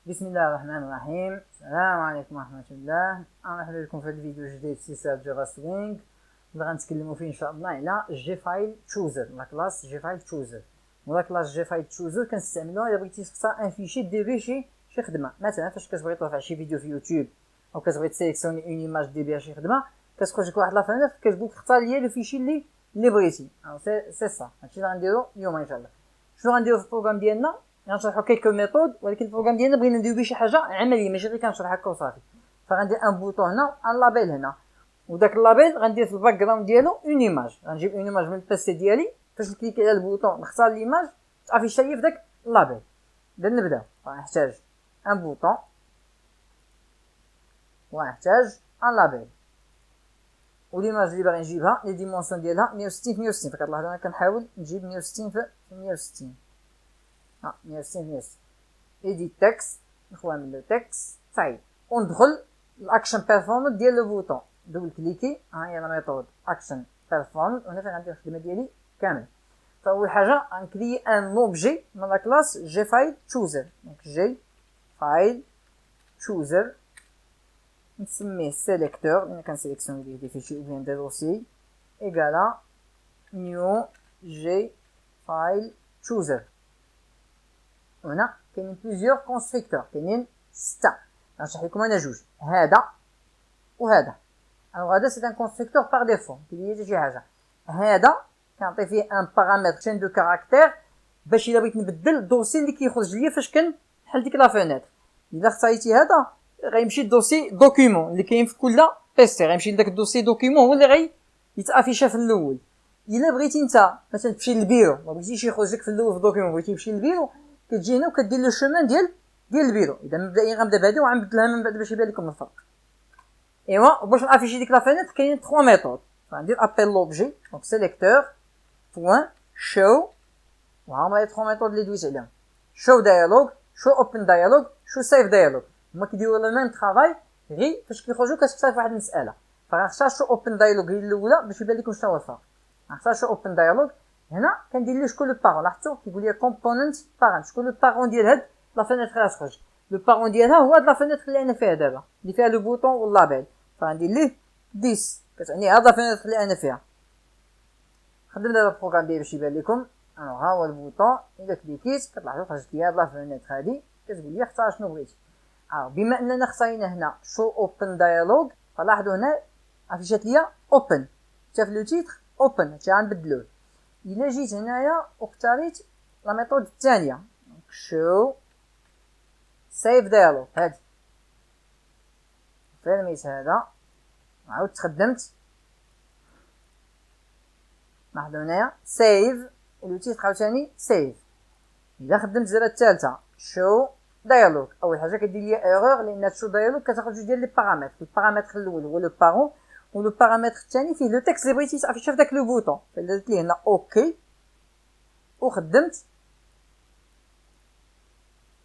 بسم الله الرحمن الرحيم. السلام عليكم ورحمة الله. مرحبا بكم في الفيديو جديد في سلسلة جافا سوينغ اللي غنتكلموا فيه ان شاء الله على جي فايل تشوزر، لا كلاس جي فايل تشوزر. ولا كلاس جي فايل تشوزر كنستعملوها الا بغيتي تختار ان فيشي دير شي خدمه. مثلا فاش كتبغي ترفع شي فيديو في يوتيوب او كتبغي تسيليكسيوني اون ايماج دير بها شي خدمه، كتخرج لك واحد لا فenêtre كتقول لك اختار لي لو فيشي اللي بغيتي. سي سا هادشي اللي غنديرو اليوم ان شاء الله. شنو غنديرو في البروغرام ديالنا؟ غنشرحو كيلكو ميثود، ولكن البروغرام ديالنا بغينا نديرو بيه شي حاجه عمليه ماشي غير كنشرح هكا وصافي. فغندير ان بوطون هنا، ان لابيل هنا، وداك اللابيل غندير في الباك جراوند ديالو اون ايماج. غنجيب اون ايماج من البيسي ديالي، فاش نكليكي على البوطون نختار ليماج تافيشا ليا في داك اللابيل. اذا نبداو غنحتاج ان بوطون وغنحتاج ان لابيل، وليماج اللي باغي نجيبها لي ديمونسيون ديالها 160 في 160. فكتلاحظوا انا كنحاول نجيب 160 في 160. 160 في 160. ايديت تكست، نخوان من التكست صعيب، وندخل الاكشن بيرفورم ديال لو بوطون. دوبل كليكي، ها هي لا ميثود اكشن بيرفورم، وهنا فين غندير الخدمه ديالي كامل. فاول حاجه غنكري ان اوبجي من لا كلاس جي فايل تشوزر. دونك جي فايل تشوزر نسميه سيليكتور لان كنسيليكسيوني ليه دي فيشي او بيان دي دوسي ايكالا نيو جي فايل تشوزر. هنا كاينين بليزيور كونستركتور، كاينين 6. غنشرح لكم انا جوج، هذا وهذا. هذا سي ان كونستركتور باغ ديفو كيدير حتى شي حاجه. هذا كنعطي فيه ان بارامتر شين دو كاركتير باش الا بغيت نبدل الدوسي اللي كيخرج ليا فاش كنحل ديك لا فينيتر. الا اختاريتي هذا غيمشي الدوسي دوكيومون اللي كاين في كل بيسي، غيمشي لداك الدوسي دوكيومون هو اللي غيتافيشا في الاول. الا بغيتي انت مثلا تمشي للبيرو، ما بغيتيش يخرج لك في الاول في دوكيومون، بغيتي تمشي للبيرو، كتجي هنا وكدير لو شومان ديال البيرو. اذا مبدئيا غنبدا بهذه وغنبدلها من بعد باش يبان لكم الفرق. ايوا باش نافيشي ديك لا فينيتر كاينين 3 ميثود. غندير ابل لوبجي، دونك سيليكتور بوين شو، وهما لي 3 ميثود اللي دويت عليهم: شو دايالوج، شو اوبن دايالوج، شو سيف دايالوج. هما كيديروا لو ميم ترافاي، غير فاش كيخرجوا كتختار في واحد المساله. فغنختار شو اوبن دايالوج هي الاولى باش يبان لكم شنو هو الفرق. غنختار شو اوبن دايالوج. هنا كندير ليه شكون لو بارون، لاحظتوا كيقول لي كومبوننت بارون، شكون لو بارون ديال هاد لا فينيتر اللي غتخرج. لو بارون ديالها هو هاد لا فينيتر اللي انا فيها دابا، اللي فيها لو بوطون واللابيل. فغندير ليه 10، كتعني هاد لا فينيتر اللي انا فيها. خدم دابا البروغرام ديالي باش يبان لكم. ها هو البوطون، الا كليكيت كتلاحظوا خرجت لي هاد لا فينيتر هادي، كتقول لي اختار شنو بغيتي. بما اننا اختارينا هنا شو اوبن دايالوج، فلاحظوا هنا افيشات ليا اوبن، حتى في لو تيتر اوبن، هادشي غنبدلوه. الا جيت هنايا واختاريت لا ميثود الثانيه، شو سيف دايالوج، هادي فرميت هذا عاود تخدمت. لاحظوا هنايا سيف ولو تيتر عاوتاني سيف. الا خدمت الزراره الثالثه شو دايالوج، اول حاجه كدير لي ايرور لان شو دايالوج كتاخذ جوج ديال لي بارامتر. البارامتر الاول هو لو بارون، ولو بارامتر الثاني فيه لو تكست اللي بغيتي تعرفي في داك لو بوطون. فدرت ليه هنا اوكي وخدمت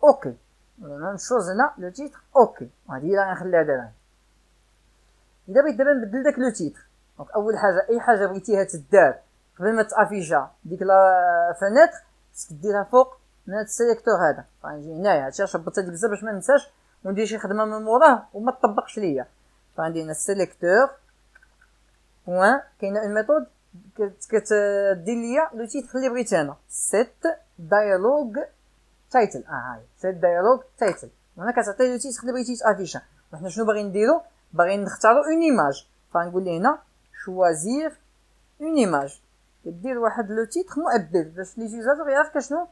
اوكي، ميم شوز هنا لو تيتر اوكي. وهادي هي اللي غنخليها دابا. الا بغيت دابا نبدل داك لو تيتر، دونك اول حاجه اي حاجه بغيتيها تدار قبل ما تافيشا ديك لا فينيتر خصك ديرها فوق من هاد السيليكتور هذا. غنجي هنايا، هادشي شبطت هاديك بزاف باش ما ننساش وندير شي خدمه من موراه وما تطبقش ليا. فغندير هنا السيليكتور بوين، كاينه اون ميثود كتدير ليا لو تيتر اللي بغيت انا، سيت دايالوج تايتل. هاي سيت دايالوج تايتل، وهنا كتعطي لو تيتر اللي بغيتي تافيشا. وحنا شنو باغيين نديرو؟ باغيين نختارو اون ايماج. فغنقول ليه هنا شوازير اون ايماج، كدير واحد لو تيتر مؤبد باش ليوتيزاتور يعرف شنو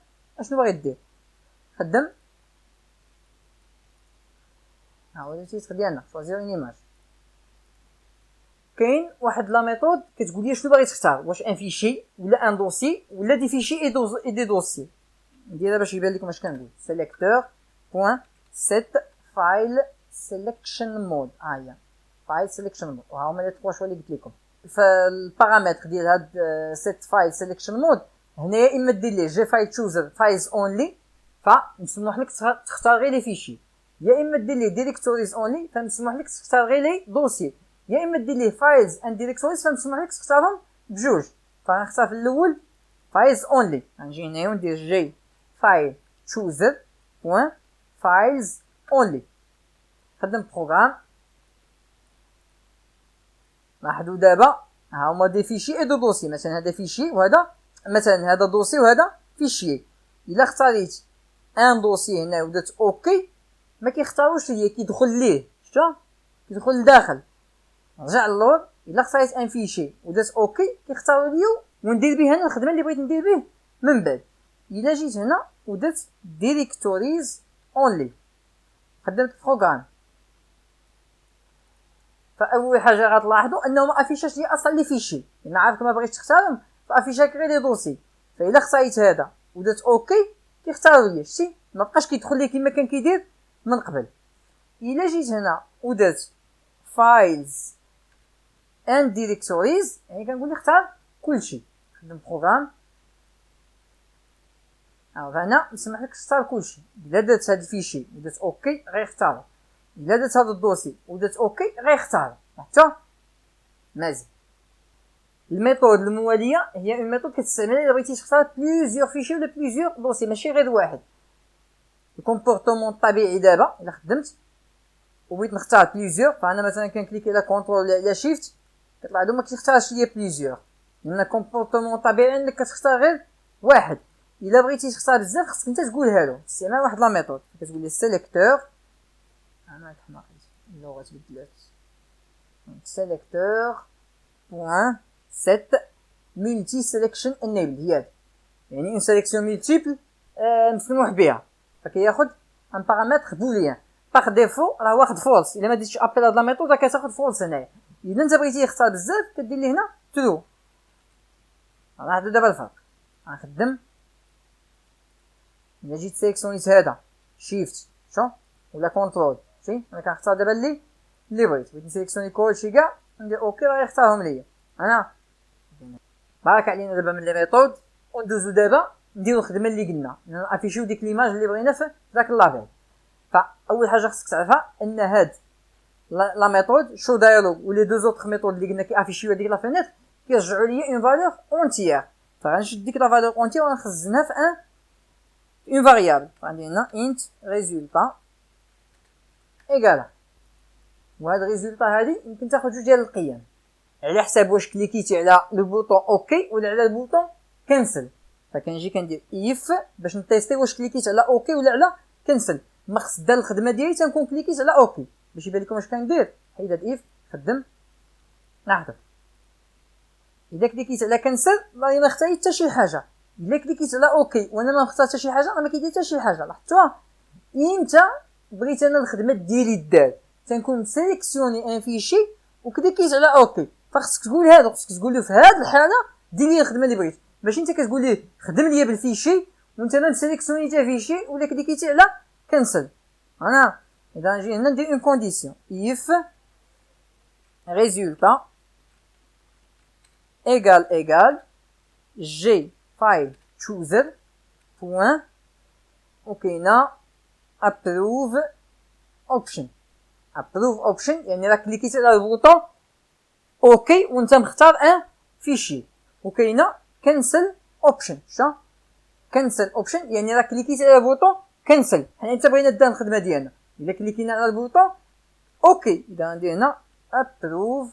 باغي دير. خدم، ها هو لو تيتر ديالنا شوازير اون ايماج. كاين واحد لا ميثود كتقول لي شنو باغي تختار، واش ان فيشي ولا ان دوسي ولا دي فيشي اي دي دوسي. نديرها باش يبان لكم اش كندير: سيليكتور بوين سيت فايل سيليكشن مود. هي فايل سيليكشن مود، وها هما لي 3 شوا اللي قلت لكم. فالبارامتر ديال هاد سيت فايل سيليكشن مود هنا يا اما دير ليه جي فايل تشوزر فايلز اونلي، فنسمح لك تختار غير لي فيشي، يا اما دير ليه ديريكتوريز اونلي، فنسمح لك تختار غير لي دوسي، يا اما دير ليه فايلز اند ديريكتوريز، فنسمح لك تختارهم بجوج. فغنختار في الاول فايلز اونلي. غنجي هنايا وندير جي فايل تشوزر بوين files only. خدم بروغرام. لاحظوا دابا ها هما دي فيشي اي دو دوسي. مثلا هذا فيشي وهذا مثلا هذا دوسي وهذا فيشي. الا اختاريت ان دوسي هنا ودرت اوكي ما كيختاروش ليا كيدخل ليه. شفتوا كيدخل لداخل. رجع اللور. الا اختاريت ان فيشي ودرت اوكي كيختاروا ليا وندير به انا الخدمه اللي بغيت ندير به من بعد. الا جيت هنا ودرت ديريكتوريز اونلي خدمت بروغرام. فاول حاجه غتلاحظوا انه ما افيشاش لي اصلا لي فيشي. انا عارف ما بغيتش تختارهم فافيشاك غير لي دوسي. فالا اختاريت هذا ودرت اوكي كيختاروا لي. شتي ما بقاش كيدخل لي كما كان كيدير من قبل. الا جيت هنا ودرت فايلز اند ديريكتوريز يعني كنقول لي اختار كلشي. خدم بروغرام. هنا نسمح لك تختار كلشي. الا درت هاد الفيشي ودرت اوكي غيختارو. الا درت هاد الدوسي ودرت اوكي غيختارو. حتى مزيان. الميثود المواليه هي اون ميثود كتستعمل الا بغيتي تختار بليزيور فيشي ولا بليزيور دوسي ماشي غير واحد. الكومبورتمون الطبيعي دابا الا خدمت وبغيت نختار بليزيور فانا مثلا كنكليكي على كونترول ولا على شيفت كطلع لي ما كيختارش ليا بليزيور. لان الكومبورتمون الطبيعي انك كتختار غير واحد. الا بغيتي تختار بزاف خصك انت تقولها له باستعمال واحد لا ميثود. كتقول لي سيليكتور انا كحماق اللغه تبدلات. سيليكتور بوين سيت ملتي سيليكشن انيبل هي يعني اون سيليكسيون ملتيبل مسموح بها. فكياخذ ان بارامتر بوليان باغ ديفو راه واخد فولس. الا ما درتيش ابل هاد لا ميثود راه كتاخذ فولس هنايا. الا انت بغيتي تختار بزاف كدير لي هنا ترو. راه هذا دابا الفرق. غنخدم الا جيت سيليكسيونيت هذا شيفت شو ولا كونترول شي انا كنختار دابا اللي بغيت نسيليكسيوني كلشي كاع ندير اوكي راه يختارهم ليا. انا بارك علينا دابا من لي ميثود وندوزو دابا نديرو الخدمه اللي قلنا نافيشيو ديك ليماج اللي بغينا في داك لافيل. فاول حاجه خصك تعرفها ان هاد لا ميثود شو دايلوغ ولي دو زوطخ ميثود اللي قلنا كيافيشيو هذيك لا فينيتر كيرجعوا ليا اون فالور اونتيير. فغنشد ديك لا فالور اونتيير ونخزنها في ان اون فاريابل. غندير هنا انت ريزولتا ايكال وهاد الريزولتا هادي يمكن تاخذ جوج ديال القيم على حساب واش كليكيتي على لو بوطون اوكي ولا على البوطون كنسل. فكنجي كندير اف باش نتيستي واش كليكيت على اوكي ولا على كنسل. ما خص دار الخدمه ديالي تنكون كليكيت على اوكي باش يبان لكم واش كندير. حيد هاد اف خدم نحضر. اذا كليكيت على كنسل راني ما اختاريت حتى شي حاجه. الا كليكيت على اوكي وانا ما اختارت حتى شي حاجه راه ما كيدير حتى شي حاجه. لاحظتوها امتى بغيت انا الخدمه ديالي دار تنكون سيليكسيوني ان فيشي وكليكيت على اوكي. فخصك تقول هذا خصك تقول له في هذه الحاله دير لي الخدمه اللي بغيت. ماشي انت كتقول ليه خدم لي بالفيشي وانت ما سيليكسيوني حتى فيشي ولا كليكيتي على كنسل. انا اذا نجي هنا ندير اون كونديسيون اف ريزولتا ايكال جي فايل تشوزر بوين وكاينه ابروف اوبشن. ابروف اوبشن يعني راك كليكيتي على البوطون اوكي وانت مختار ان فيشي. وكاينه كنسل اوبشن. شا كنسل اوبشن يعني راك كليكيتي على البوطون كنسل. حنا انت بغينا ندير الخدمه ديالنا الا كليكينا على البوطون اوكي. اذا ندير هنا ابروف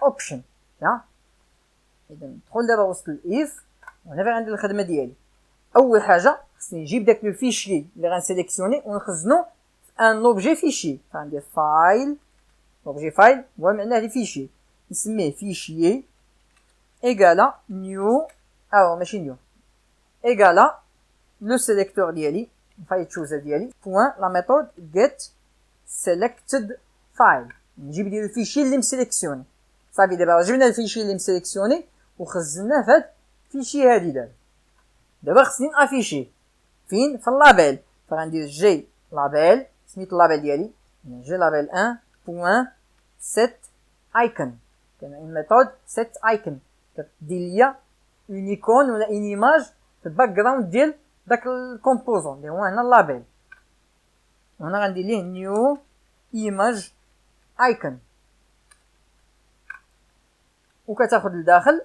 اوبشن. اذا ندخل دابا وسط الاف وهنا فين غندير الخدمه ديالي. اول حاجه خصني نجيب داك لو فيشي اللي غنسيليكسيوني ونخزنو في ان اوبجي فيشي. غندير فايل اوبجي فايل هو معناه لي فيشي نسميه فيشي ايكالا نيو او ماشي نيو ايكالا لو سيليكتور ديالي فايل تشوزر ديالي بوين لا ميثود get selected file. نجيب لي الفيشي اللي مسيليكسيوني. صافي دابا جبنا الفيشي اللي مسيليكسيوني وخزناه في هاد الفيشي هادي. دابا خصني نافيشي فين في اللابيل. فغندير جي لابيل سميت اللابيل ديالي جي لابيل 1 بوين set icon. كاين اون ميثود set icon كدير ليا اون ايكون ولا اون ايماج في الباك جراوند ديال داك الكومبوزون اللي هو هنا اللابيل. وهنا غندير ليه نيو ايماج ايكون وكتاخد لداخل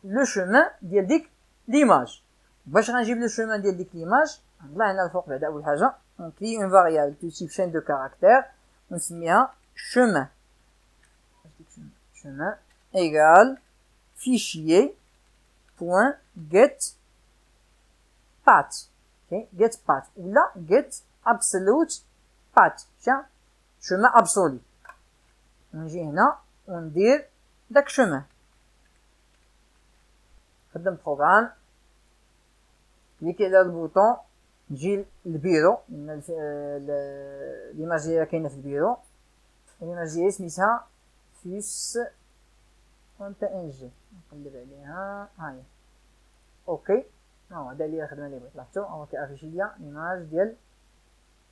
لو شومان ديال ديك ليماج. باش غنجيب لو شومان ديال ديك ليماج غنطلع هنا الفوق بعدا. اول حاجه on crée une variable du type chaîne de caractères, on se met à chemin. Chemin égale fichier point get path. Okay, get path. Ou là, get absolute path. Tiens, chemin absolu. On dit هنا, on dit داك chemin. خدم programme. كليكي على البوطون تجي البيرو ليماج ديالها كاينه في البيرو ليماج ديالي سميتها فيس .png نقلب عليها هاهي اوكي هذا اللي الخدمه اللي بغيت لاحظتوا هو كيافيشي ليا ليماج ديال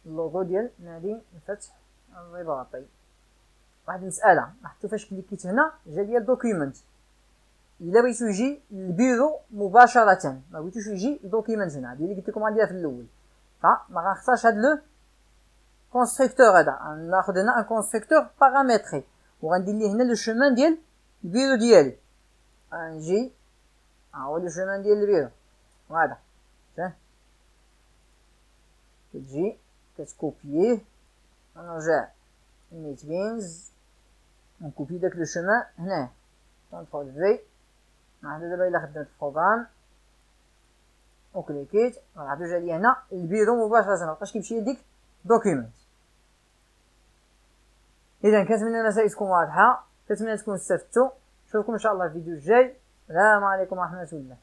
اللوغو ديال نادي الفتح الرباطي. واحد المساله لاحظتوا فاش كليكيت هنا جا ليا الدوكيومنت الا بغيتو يجي للبيرو مباشره ما بغيتوش يجي الدوكيومنت هنا هادي اللي قلت لكم غنديرها في الاول فما غنختارش هاد لو كونستركتور هذا غناخذ هنا ان كونستركتور بارامتري وغندير ليه هنا لو شومان ديال البيرو ديالي غنجي ها هو لو شومان ديال البيرو هذا شوف كتجي كتكوبييه ونرجع نيت بينز نكوبي داك لو شومان هنا كونترول في هذا دابا الا خدمت البروغرام وكليكيت غادي يرجع لي هنا البيرو مباشره مابقاش كيمشي لديك دوكيومنت. اذا كنتمنى المسائل تكون واضحه كنتمنى تكونوا استفدتوا نشوفكم ان شاء الله في الفيديو الجاي. السلام عليكم ورحمه الله.